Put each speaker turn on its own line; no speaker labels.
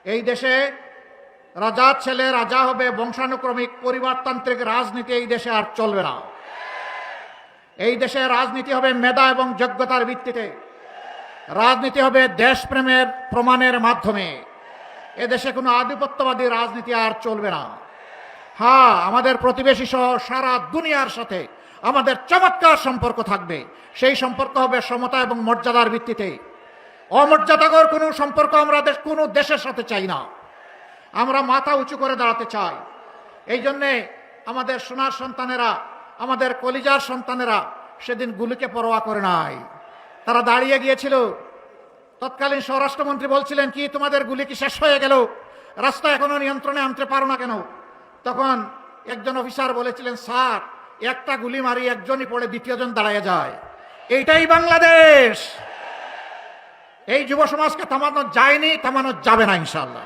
এই দেশে রাজার ছেলে রাজা হবে, বংশানুক্রমিক পরিবারতান্ত্রিক রাজনীতি এই দেশে আর চলবে না। এই দেশে রাজনীতি হবে মেধা এবং যোগ্যতার ভিত্তিতে, রাজনীতি হবে দেশপ্রেমের প্রমাণের মাধ্যমে। এদেশে কোনো আধিপত্যবাদী রাজনীতি আর চলবে না। হ্যাঁ, আমাদের প্রতিবেশী সহ সারা দুনিয়ার সাথে আমাদের চমৎকার সম্পর্ক থাকবে। সেই সম্পর্ক হবে সমতা এবং মর্যাদার ভিত্তিতে। অমর্যাদাকর কোনো সম্পর্ক আমরা কোনো দেশের সাথে চাই না। আমরা মাথা উঁচু করে দাঁড়াতে চাই। এই জন্যে আমাদের সোনার সন্তানেরা, আমাদের কলিজার সন্তানেরা সেদিন গুলিকে পরোয়া করে নাই। তারা দাঁড়িয়ে গিয়েছিল। তৎকালীন স্বরাষ্ট্রমন্ত্রী বলছিলেন, কি তোমাদের গুলি কি শেষ হয়ে গেল? রাস্তা এখনো নিয়ন্ত্রণে আনতে পারো না কেন? তখন একজন অফিসার বলেছিলেন, স্যার, একটা গুলি মারি একজনই পড়ে দ্বিতীয়জন দাঁড়িয়ে যায়। এইটাই বাংলাদেশ। এই যুব সমাজকে থামানো যায়নি, থামানো যাবে না ইনশাআল্লাহ।